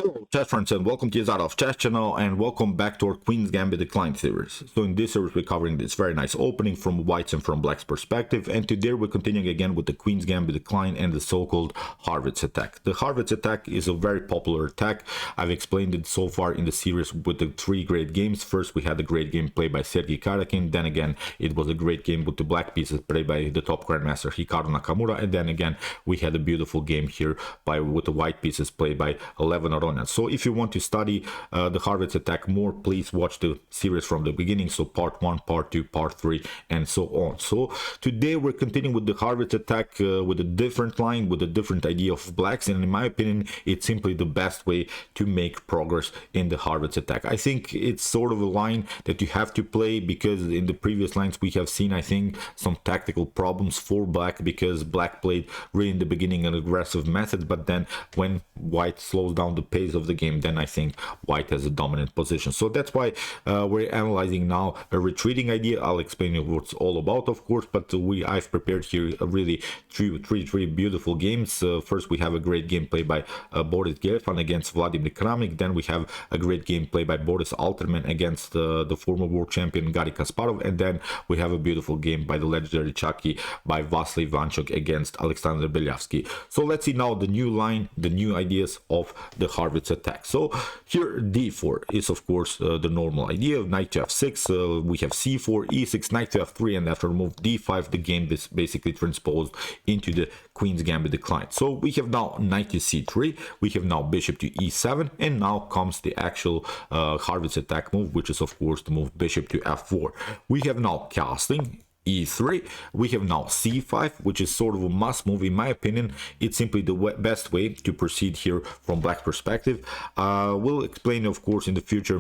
Hello chess friends and welcome to Zarov Chess channel and welcome back to our Queen's Gambit Decline series. So in this series we're covering this very nice opening from White's and from Black's perspective, and today we're continuing again with the Queen's Gambit Decline and the so-called Harrwitz Attack. The Harrwitz Attack is a very popular attack. I've explained it so far in the series with the three great games. First we had a great game played by Sergei Karjakin, then again it was a great game with the black pieces played by the top grandmaster Hikaru Nakamura, and then again we had a beautiful game here with the white pieces played by Rde1. So if you want to study the Harrwitz Attack more, please watch the series from the beginning, so part 1, part 2, part 3 and so on. So today we're continuing with the Harrwitz Attack with a different line, with a different idea of blacks, and in my opinion it's simply the best way to make progress in the Harrwitz Attack. I think it's sort of a line that you have to play because in the previous lines we have seen, I think, some tactical problems for black, because black played really in the beginning an aggressive method, but then when white slows down the pace of the game, then I think white has a dominant position. So that's why we're analyzing now a retreating idea. I'll explain you what it's all about, of course, but I've prepared here a really three beautiful games. First we have a great gameplay by Boris Gelfand against Vladimir Kramnik. Then we have a great gameplay by Boris Alterman against the former world champion Garry Kasparov, and then we have a beautiful game by the legendary Chucky by Vasily Vanchuk against Alexander Beliavsky. So let's see now the new line, the new ideas of the Harrwitz Attack. So here d4 is of course the normal idea of knight to f6. We have c4, e6, knight to f3, and after move d5 the game is basically transposed into the Queen's Gambit Decline. So we have now knight to c3, we have now bishop to e7, and now comes the actual Harrwitz Attack move, which is of course the move bishop to f4. We have now castling e3, we have now c5, which is sort of a must move in my opinion. It's simply the best way to proceed here from black perspective. We'll explain of course in the future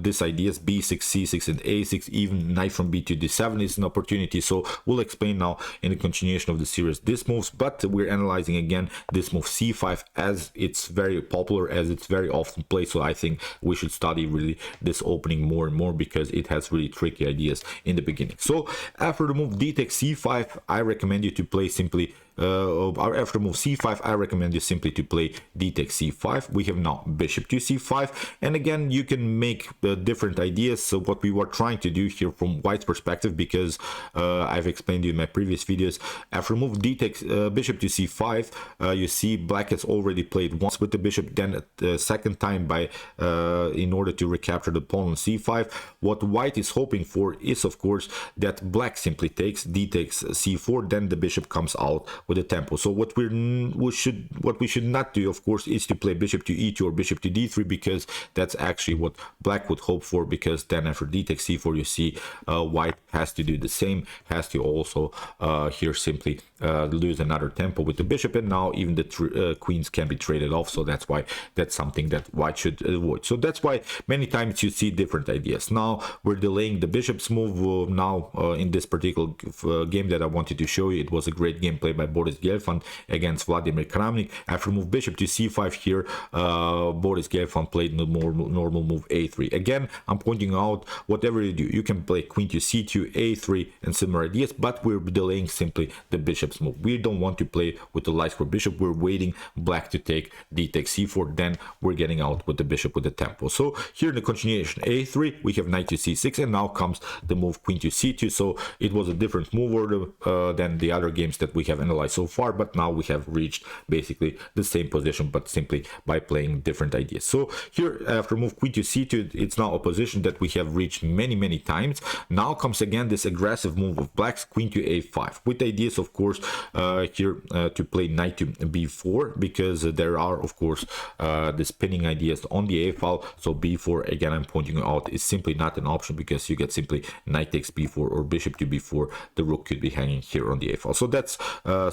these ideas, b6, c6 and a6, even knight from b to d7 is an opportunity. So we'll explain now in the continuation of the series this moves, but we're analyzing again this move c5 as it's very popular, as it's very often played. So I think we should study really this opening more and more because it has really tricky ideas in the beginning. So after the move d takes c5, I recommend you to play simply after move c5, I recommend you simply to play d takes c5. We have now bishop to c5, and again you can make different ideas. So what we were trying to do here from white's perspective, because I've explained to you in my previous videos, after move d takes bishop to c5, you see black has already played once with the bishop, then a second time by in order to recapture the pawn on c5. What white is hoping for is of course that black simply takes d takes c4, then the bishop comes out with the tempo. So what we should not do of course is to play bishop to e2 or bishop to d3, because that's actually what black would hope for, because then after d takes c4 you see white has to do the same, has to also here simply lose another tempo with the bishop, and now even the queens can be traded off. So that's why that's something that white should avoid. So that's why many times you see different ideas. Now we're delaying the bishop's move. Now in this particular game that I wanted to show you, it was a great gameplay by Boris Gelfand against Vladimir Kramnik. After move bishop to c5 here, Boris Gelfand played the more normal move a3. Again, I'm pointing out, whatever you do, you can play queen to c2, a3 and similar ideas, but we're delaying simply the bishop's move. We don't want to play with the light square bishop. We're waiting black to take d takes c4, then we're getting out with the bishop with the tempo. So here in the continuation a3, we have knight to c6, and now comes the move queen to c2. So it was a different move order than the other games that we have analyzed so far, but now we have reached basically the same position, but simply by playing different ideas. So here after move queen to c2, it's now a position that we have reached many times. Now comes again this aggressive move of black's queen to a5, with ideas of course here to play knight to b4, because there are of course the spinning ideas on the a file. So b4, again I'm pointing out, is simply not an option, because you get simply knight takes b4 or bishop to b4, the rook could be hanging here on the a file. So that's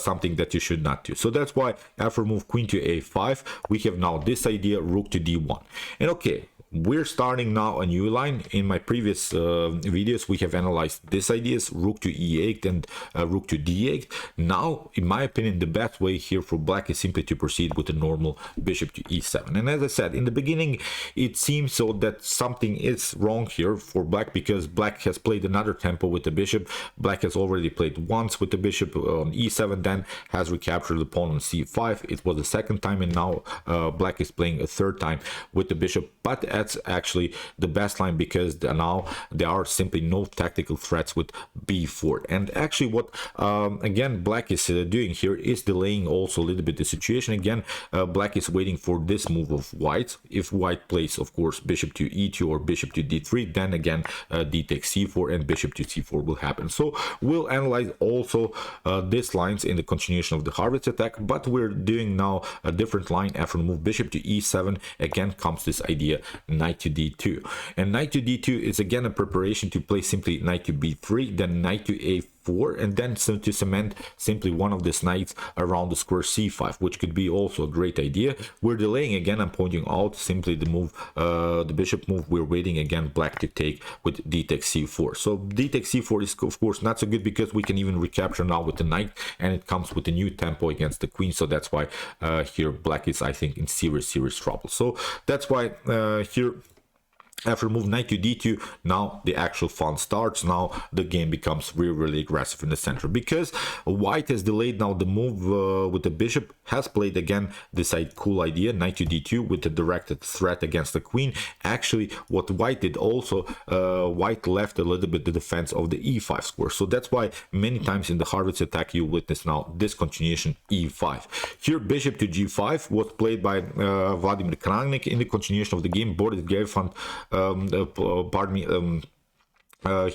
something that you should not do. So that's why after move queen to a5, we have now this idea, rook to d1. And okay, we're starting now a new line. In my previous videos, we have analyzed these ideas, rook to e8 and rook to d8. Now, in my opinion, the best way here for black is simply to proceed with a normal bishop to e7. And as I said, in the beginning, it seems so that something is wrong here for black, because black has played another tempo with the bishop. Black has already played once with the bishop on e7, then has recaptured the pawn on c5. It was the second time, and now black is playing a third time with the bishop. But that's actually the best line, because now there are simply no tactical threats with b4. And actually what again black is doing here is delaying also a little bit the situation. Again, black is waiting for this move of white. If white plays, of course, bishop to e2 or bishop to d3, then again d takes c4 and bishop to c4 will happen. So we'll analyze also these lines in the continuation of the Harrwitz attack, but we're doing now a different line. After the move bishop to e7, again comes this idea knight to d2, and knight to d2 is again a preparation to play simply knight to b3, then knight to a4, and then to cement simply one of these knights around the square c5, which could be also a great idea. We're delaying again, I'm pointing out simply the move, the bishop move. We're waiting again black to take with d takes c4. So d takes c4 is of course not so good, because we can even recapture now with the knight, and it comes with a new tempo against the queen. So that's why here black is, I think, in serious trouble. So that's why here, after move knight to d2, now the actual fun starts. Now the game becomes really aggressive in the center, because white has delayed now the move with the bishop, has played again this cool idea knight to d2 with a directed threat against the queen. Actually what white did also, white left a little bit the defense of the e5 square. So that's why many times in the Harrwitz attack you witness now this continuation e5. Here bishop to g5 was played by Vladimir Kramnik. In the continuation of the game, Boris Gelfand, pardon me,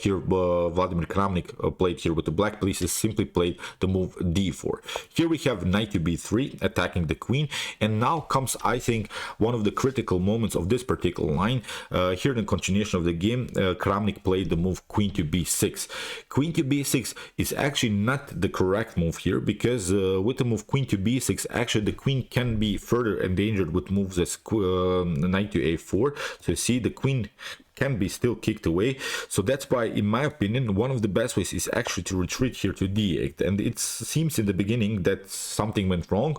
here Vladimir Kramnik played here with the black pieces, simply played the move d4. Here we have knight to b3 attacking the queen, and now comes, I think, one of the critical moments of this particular line. Here in the continuation of the game, Kramnik played the move queen to b6. Queen to b6 is actually not the correct move here, because with the move queen to b6, actually the queen can be further endangered with moves as knight to a4. So you see the queen can be still kicked away. So that's why, in my opinion, one of the best ways is actually to retreat here to d8. And it seems in the beginning that something went wrong,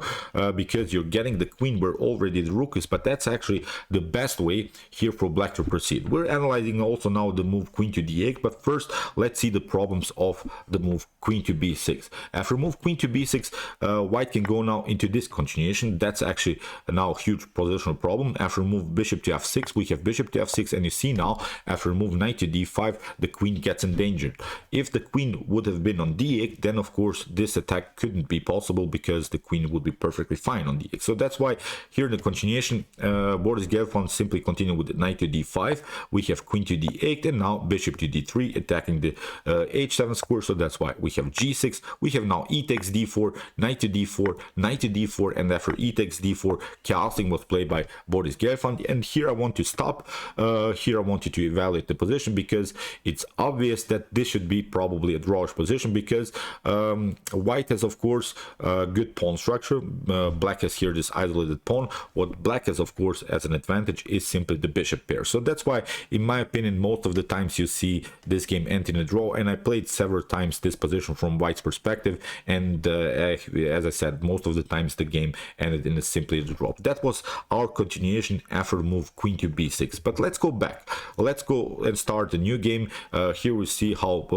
because you're getting the queen where already the rook is, but that's actually the best way here for black to proceed. We're analyzing also now the move queen to d8, but first let's see the problems of the move queen to b6. After move queen to b6, white can go now into this continuation. That's actually now a huge positional problem. After move bishop to f6, we have bishop to f6, and you see now after move knight to d5, the queen gets endangered. If the queen would have been on d8, then of course this attack couldn't be possible, because the queen would be perfectly fine on d8. So that's why here in the continuation, Boris Gelfand simply continued with knight to d5. We have queen to d8, and now bishop to d3 attacking the h7 square. So that's why we have g6. We have now e takes d4, knight to d4, knight to d4, and after e takes d4, casting was played by Boris Gelfand. And here I want to stop. Here I want you to evaluate the position, because it's obvious that this should be probably a drawish position, because white has of course good pawn structure. Black has here this isolated pawn. What black has of course as an advantage is simply the bishop pair. So that's why, in my opinion, most of the times you see this game end in a draw, and I played several times this position from white's perspective, and as I said, most of the times the game ended in a simply draw. That was our continuation after the move queen to b6. But let's go back. Let's go and start a new game. Here we see how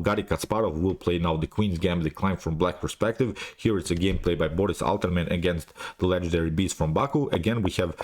Garry Kasparov will play now the Queen's Gambit decline from black perspective. Here it's a game played by Boris Alterman against the legendary beast from Baku. Again, we have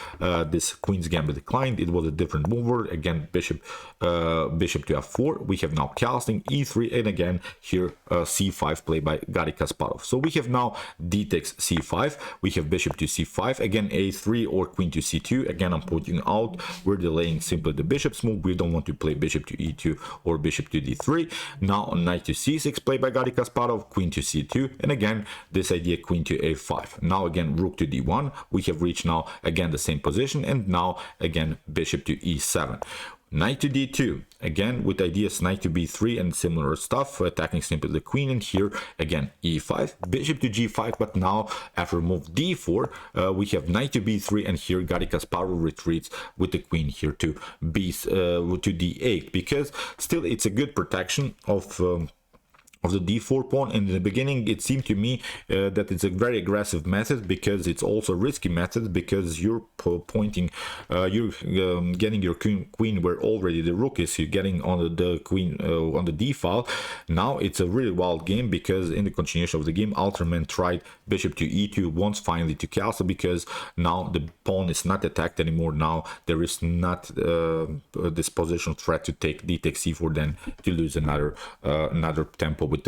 this Queen's Gambit declined. It was a different mover. Again, bishop to f4. We have now casting e3, and again here c5 played by Garry Kasparov. So we have now d takes c5. We have bishop to c5. Again, a3 or queen to c2. Again, I'm pointing out we're delaying simply the bishop's move. We don't want to play bishop to e2 or bishop to d3. Now on knight to c6 played by Garry Kasparov, queen to c2, and again this idea queen to a5. Now again rook to d1. We have reached now again the same position, and now again bishop to e7. knight to d2, again with ideas knight to b3 and similar stuff, attacking simply the queen. And here again e5, bishop to g5, but now after move d4 we have knight to b3, and here Garry Kasparov retreats with the queen here to d8, because still it's a good protection of the d4 pawn. In the beginning it seemed to me that it's a very aggressive method, because it's also a risky method, because you're pointing you're getting your queen where already the rook is, you're getting on the queen on the d file. Now it's a really wild game, because in the continuation of the game Alterman tried bishop to e2 once, finally to castle, because now the pawn is not attacked anymore. Now there is not this positional threat to take d takes c4, then to lose another tempo with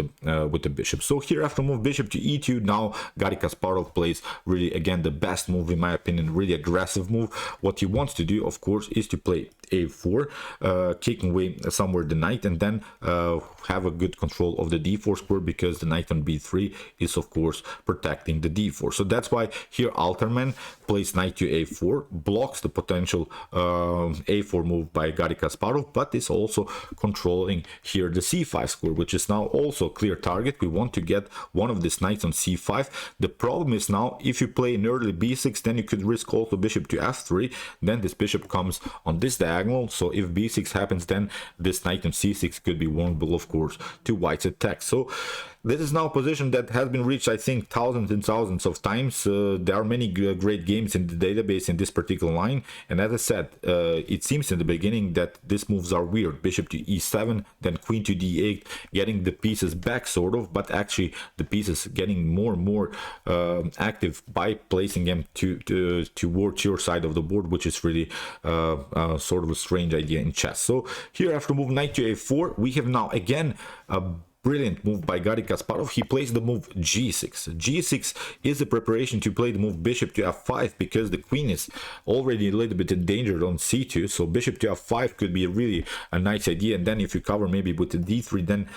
the bishop. So here after move bishop to e2, now Garry Kasparov plays really again the best move in my opinion, really aggressive move. What he wants to do of course is to play a4, kicking away somewhere the knight, and then have a good control of the d4 square, because the knight on b3 is of course protecting the d4. So that's why here Alterman plays knight to a4, blocks the potential a4 move by Garry Kasparov, but is also controlling here the c5 square, which is now also a clear target. We want to get one of these knights on c5. The problem is now if you play an early b6, then you could risk also bishop to f3, then this bishop comes on this diagonal. So if b6 happens, then this knight on c6 could be vulnerable of course to White's attack. So this is now a position that has been reached I think thousands and thousands of times. There are many great games in the database in this particular line, and as I said, it seems in the beginning that these moves are weird. Bishop to e7, then queen to d8, getting the pieces back sort of, but actually the pieces getting more and more active by placing them towards your side of the board, which is really sort of a strange idea in chess. So here after move knight to a4, we have now again a brilliant move by Garry Kasparov. He plays the move g6. g6 is a preparation to play the move bishop to f5, because the queen is already a little bit endangered on c2, so bishop to f5 could be really a nice idea. And then if you cover maybe with the d3, then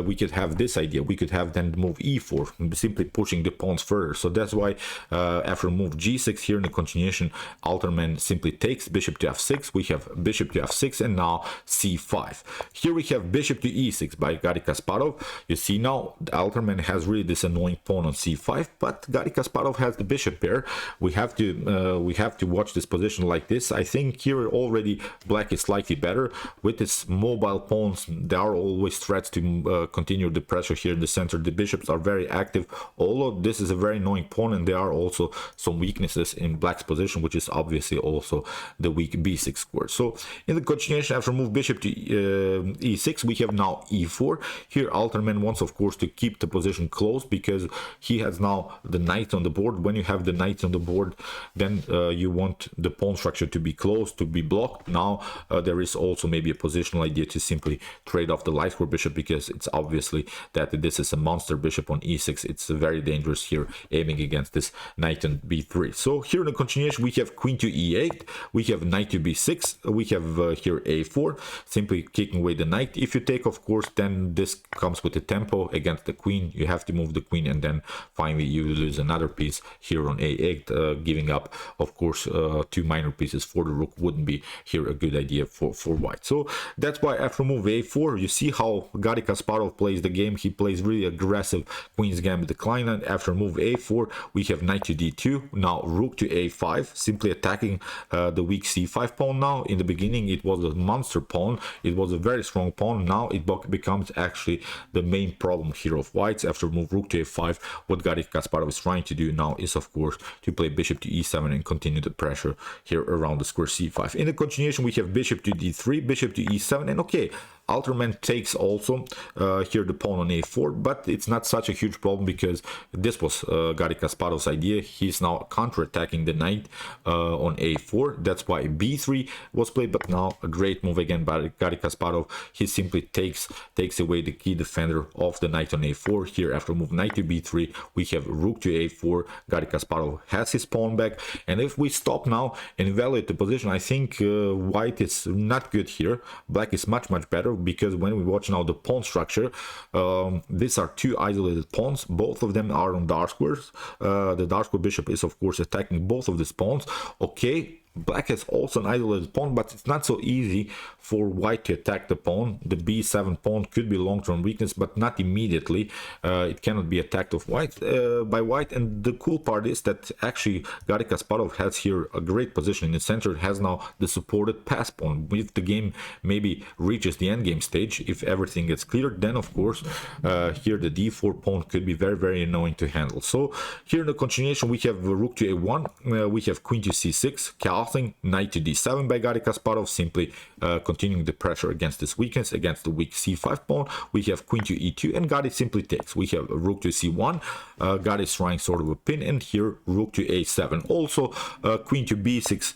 we could have this idea. We could have then the move e4, simply pushing the pawns further. So that's why after move g6 here in the continuation, Alterman simply takes bishop to f6. We have bishop to f6, and now c5. Here we have bishop to e6 by Garry Kasparov. You see now Alterman has really this annoying pawn on c5, but Garry Kasparov has the bishop pair. We have to watch this position like this. I think here already black is slightly better with its mobile pawns. There are always threats to continue the pressure here in the center. The bishops are very active, although this is a very annoying pawn, and there are also some weaknesses in black's position, which is obviously also the weak b6 square. So in the continuation after move bishop to e6, we have now e4. Here Alterman wants of course to keep the position close, because he has now the knight on the board. When you have the knight on the board, then you want the pawn structure to be close, to be blocked. Now there is also maybe a positional idea to simply trade off the light square bishop, because it's obviously that this is a monster bishop on e6. It's very dangerous here, aiming against this knight on b3. So here in the continuation we have queen to e8, we have knight to b6, we have here a4, simply kicking away the knight. If you take of course, then this comes with the tempo against the queen. You have to move the queen, and then finally you lose another piece here on a8. Giving up of course two minor pieces for the rook wouldn't be here a good idea for white. So that's why after move a4, you see how Garry Kasparov plays the game. He plays really aggressive queen's gambit decline, and after move a4 we have knight to d2, now rook to a5, simply attacking the weak c5 pawn. Now in the beginning it was a monster pawn, it was a very strong pawn. Now it becomes actually the main problem here of whites. After move rook to a5, what Garry Kasparov is trying to do now is of course to play bishop to e7 and continue the pressure here around the square c5. In the continuation we have bishop to d3, bishop to e7, and okay, Alterman takes also here the pawn on a4, but it's not such a huge problem, because this was Garry Kasparov's idea. He's now counter-attacking the knight on a4. That's why b3 was played, but now a great move again by Garry Kasparov. He simply takes away the key defender of the knight on a4. Here after move knight to b3, we have rook to a4. Garry Kasparov has his pawn back, and if we stop now and evaluate the position, I think white is not good here. Black is much better, because when we watch now the pawn structure, these are two isolated pawns. Both of them are on dark squares. The dark square bishop is of course attacking both of these pawns. Okay, Black has also an isolated pawn, but it's not so easy for white to attack the pawn. The b7 pawn could be long-term weakness, but not immediately. It cannot be attacked of white by white. And the cool part is that actually Garry Kasparov has here a great position in the center. It has now the supported pass pawn. If the game maybe reaches the endgame stage, if everything gets cleared, then of course here the d4 pawn could be very, very annoying to handle. So here in the continuation we have rook to a1, we have queen to c6, castling, knight to d7 by Garry Kasparov, simply continuing the pressure against this weakness, against the weak c5 pawn. We have queen to e2, and Garry simply takes. We have rook to c1, Garry is trying sort of a pin, and here rook to a7. Also queen to b6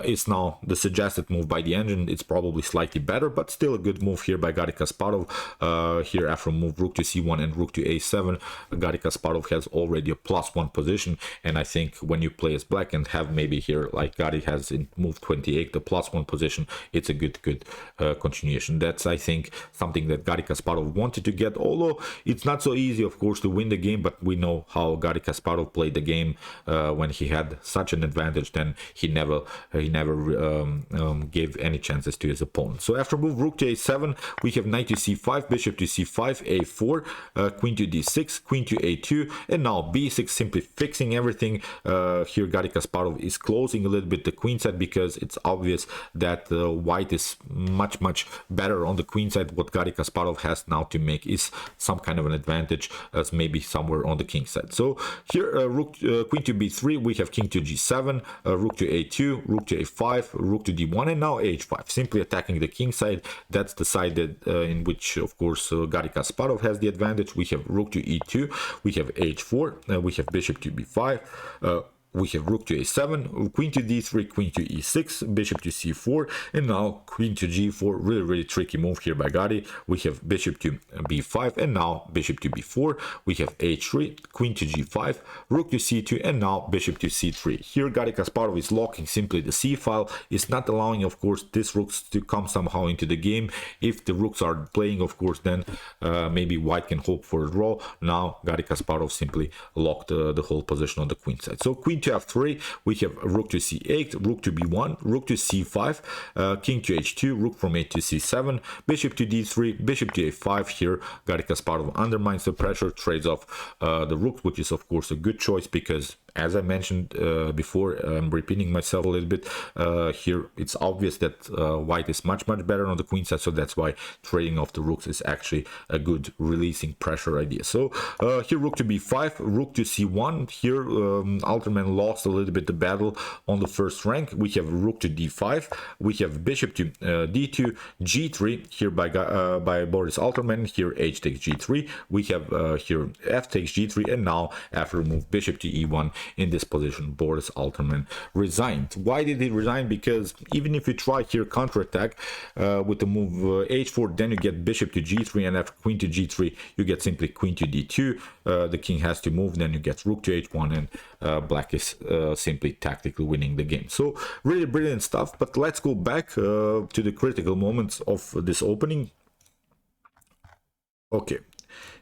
is now the suggested move by the engine. It's probably slightly better, but still a good move here by Garry Kasparov. Here after move rook to c1 and rook to a7, Garry Kasparov has already a +1 position, and I think when you play as black and have maybe here like Garry has in move 28 the +1 position, it's a good continuation. That's, I think, something that Garry Kasparov wanted to get, although it's not so easy of course to win the game, but we know how Garry Kasparov played the game. When he had such an advantage, then he never gave any chances to his opponent. So after move rook to a7, we have knight to c5, bishop to c5, a4, queen to d6, queen to a2, and now b6, simply fixing everything. Here Garry Kasparov is closing a little bit the queen side, because it's obvious that white is much better on the queen side. What Garry Kasparov has now to make is some kind of an advantage, as maybe somewhere on the king side. So here queen to b3, we have king to g7, rook to a2, rook to a5, rook to d1, and now h5, simply attacking the king side. That's the side that in which of course Garry Kasparov has the advantage. We have rook to e2, we have h4, we have bishop to b5, we have rook to a7, queen to d3, queen to e6, bishop to c4, and now queen to g4. Really tricky move here by Garry. We have bishop to b5, and now bishop to b4. We have h3, queen to g5, rook to c2, and now bishop to c3. Here Garry Kasparov is locking simply the c file. It's not allowing of course these rooks to come somehow into the game. If the rooks are playing, of course, then maybe white can hope for a draw. Now Garry Kasparov simply locked the whole position on the queen side. So queen to f3, we have rook to c8, rook to b1, rook to c5, king to h2, rook from a to c7, bishop to d3, bishop to a5. Here Garry Kasparov undermines the pressure, trades off the rook, which is of course a good choice, because as I mentioned before, I'm repeating myself a little bit, here it's obvious that white is much better on the queen side, so that's why trading off the rooks is actually a good releasing pressure idea. So here rook to b5, rook to c1. Here Alterman lost a little bit the battle on the first rank. We have rook to d5, we have bishop to d2, g3 here by Boris Alterman. Here h takes g3, we have here f takes g3, and now after move bishop to e1, in this position Boris Alterman resigned. Why did he resign? Because even if you try here counterattack with the move h4, then you get bishop to g3, and after queen to g3 you get simply queen to d2. The king has to move, then you get rook to h1, and black is simply tactically winning the game. So really brilliant stuff. But let's go back to the critical moments of this opening. Okay,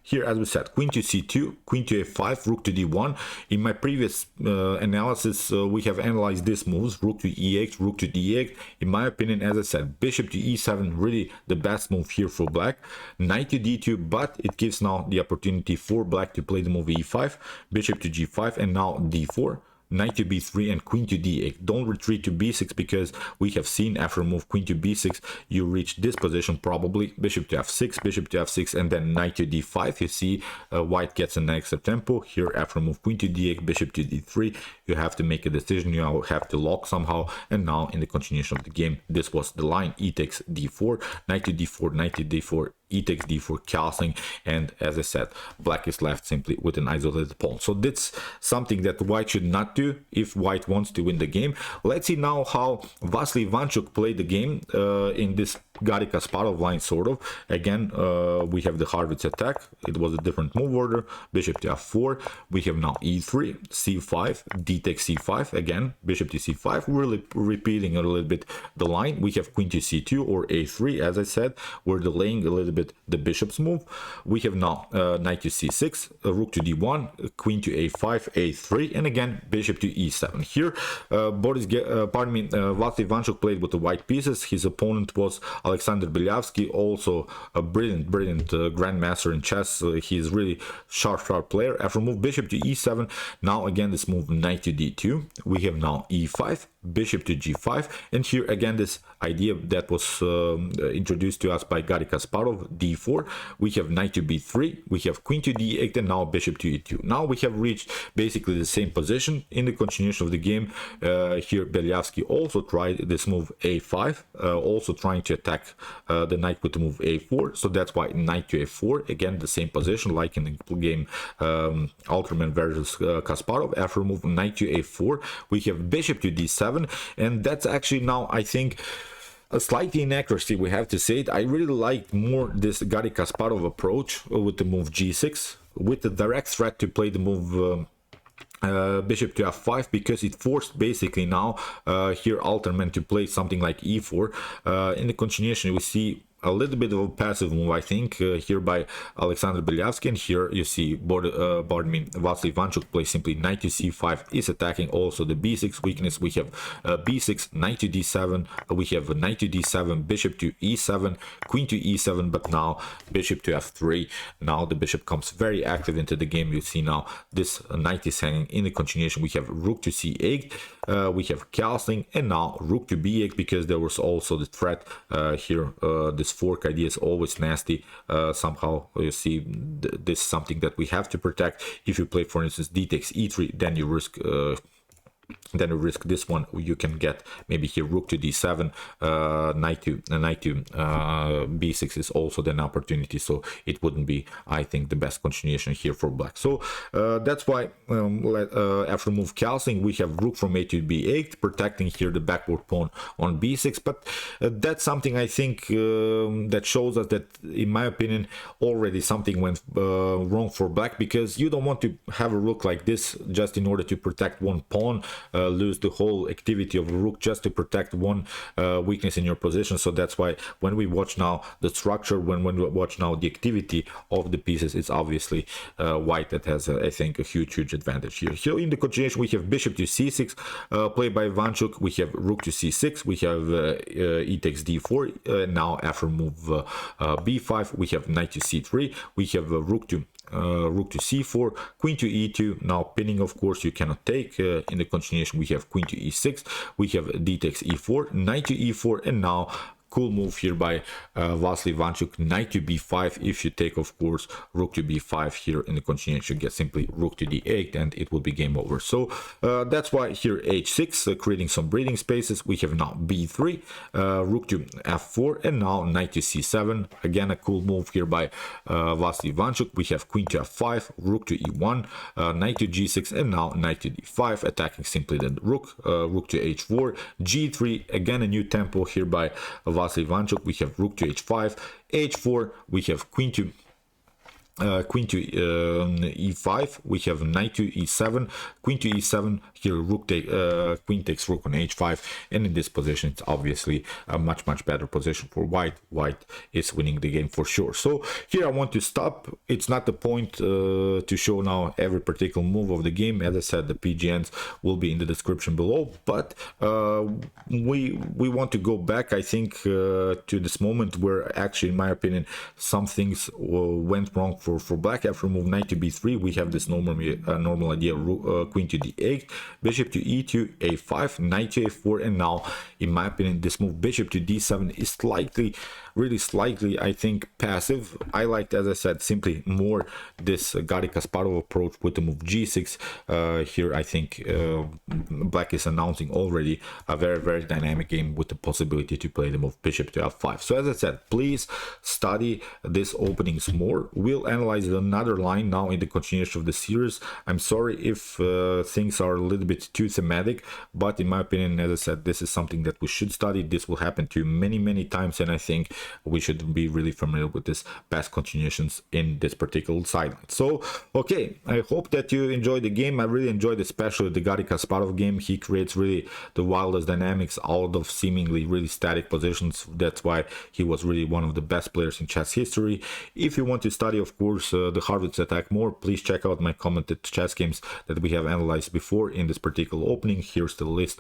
here as we said, queen to c2, queen to a5, rook to d1. In my previous analysis we have analyzed these moves, rook to e8, rook to d8. In my opinion, as I said, bishop to e7, really the best move here for black. Knight to d2, but it gives now the opportunity for black to play the move e5, bishop to g5, and now d4, knight to b3, and queen to d8. Don't retreat to b6, because we have seen after move queen to b6 you reach this position, probably bishop to f6, bishop to f6, and then knight to d5. You see white gets an extra tempo. Here after move queen to d8, bishop to d3, you have to make a decision. You have to lock somehow. And now in the continuation of the game, this was the line: e takes d4, knight to d4, knight to d4, e takes d4, castling, and as I said, black is left simply with an isolated pawn. So that's something that white should not do if white wants to win the game. Let's see now how Vasily Ivanchuk played the game in this Garry Kasparov line, sort of. Again, we have the Harrwitz attack. It was a different move order. Bishop to f4. We have now e3, c5, d takes c5. Again, bishop to c5. Really repeating a little bit the line. We have queen to c2 or a3. As I said, we're delaying a little bit the bishop's move. We have now knight to c6, rook to d1, queen to a5, a3, and again bishop to e7. Here Vladimir Ivanchuk played with the white pieces. His opponent was Alexander Beliavsky, also a brilliant grandmaster in chess. He's really sharp player. After move bishop to e7, now again this move knight to d2. We have now e5, bishop to g5, and here again this idea that was introduced to us by Garry Kasparov, d4. We have knight to b3, we have queen to d8, and now bishop to e2. Now we have reached basically the same position in the continuation of the game. Here Beliavsky also tried this move a5, also trying to attack the knight with the move a4, so that's why knight to a4, again the same position like in the game Alterman versus Kasparov. After move knight to a4, we have bishop to d7, and that's actually now I think a slight inaccuracy, we have to say it. I really like more this Garry Kasparov approach with the move g6, with the direct threat to play the move bishop to f5, because it forced basically now here Alterman to play something like e4. In the continuation we see a little bit of a passive move, I think, here by Alexander Beliavsky, and here you see Vladimir Ivanchuk play simply knight to c5, is attacking also the b6 weakness. We have b6, knight to d7, we have knight to d7, bishop to e7, queen to e7, but now bishop to f3. Now the bishop comes very active into the game. You see now this knight is hanging. In the continuation we have rook to c8, we have castling, and now rook to b8, because there was also the threat here. This fork idea is always nasty. Somehow you see this is something that we have to protect. If you play, for instance, d takes e3, then you risk this one. You can get maybe here rook to d7, knight to b6 is also an opportunity, so it wouldn't be, I think, the best continuation here for black. So that's why after move castling we have rook from a to b8, protecting here the backward pawn on b6. But that's something I think that shows us that, in my opinion, already something went wrong for black, because you don't want to have a rook like this just in order to protect one pawn, lose the whole activity of a rook just to protect one weakness in your position. So that's why when we watch now the structure, when we watch now the activity of the pieces, it's obviously white that has I think a huge advantage here. Here in the continuation we have bishop to c6 played by Ivanchuk, we have rook to c6, we have e takes d4, now after move b5 we have knight to c3, we have rook to c4, queen to e2. Now pinning, of course, you cannot take. In the continuation we have queen to e6, we have d takes e4, knight to e4, and now cool move here by Vasily Ivanchuk, knight to b5. If you take, of course, rook to b5 here in the continuation, you get simply rook to d8 and it will be game over. So that's why here h6, creating some breathing spaces. We have now b3, rook to f4, and now knight to c7. Again, a cool move here by Vasily Ivanchuk. We have queen to f5, rook to e1, knight to g6, and now knight to d5, attacking simply the rook, rook to h4, g3. Again, a new tempo here by Vasily Ivanchuk. We have rook to h5, h4, we have queen to e5, we have knight to e7, queen to e7. Here queen takes rook on h5, and in this position it's obviously a much better position for white. White is winning the game for sure. So here I want to stop. It's not the point to show now every particular move of the game. As I said, the PGNs will be in the description below, but we want to go back, I think, to this moment where actually, in my opinion, some things went wrong for black. After move knight to b3, we have this normal idea, queen to d8, bishop to e2, a5, knight to a4, and now, in my opinion, this move bishop to d7 is really slightly, I think, passive. I liked, as I said, simply more this Garry Kasparov approach with the move g6. Here I think black is announcing already a very dynamic game with the possibility to play the move bishop to f5. So as I said, please study these openings more. We'll analyze another line now in the continuation of the series. I'm sorry if things are a little bit too thematic, but in my opinion, as I said, this is something that we should study. This will happen to you many times, and I think we should be really familiar with this pass continuations in this particular sideline. So okay, I hope that you enjoyed the game. I really enjoyed especially the Garry Kasparov game. He creates really the wildest dynamics out of seemingly really static positions. That's why he was really one of the best players in chess history. If you want to study, of course, the Harrwitz Attack more, please check out my commented chess games that we have analyzed before in this particular opening. Here's the list,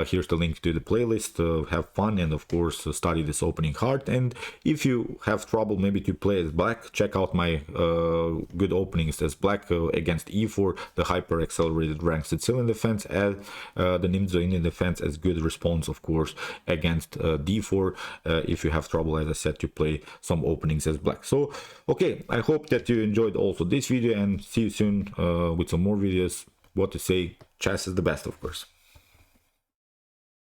here's the link to the playlist. Have fun, and of course study this opening hard. And if you have trouble maybe to play as black, check out my good openings as black against e4, the hyper accelerated rank Sicilian defense, and the Nm3 Indian defense as good response, of course, against d4, if you have trouble, as I said, to play some openings as black. So okay, I hope that you enjoyed also this video, and see you soon with some more videos. What to say, chess is the best, of course.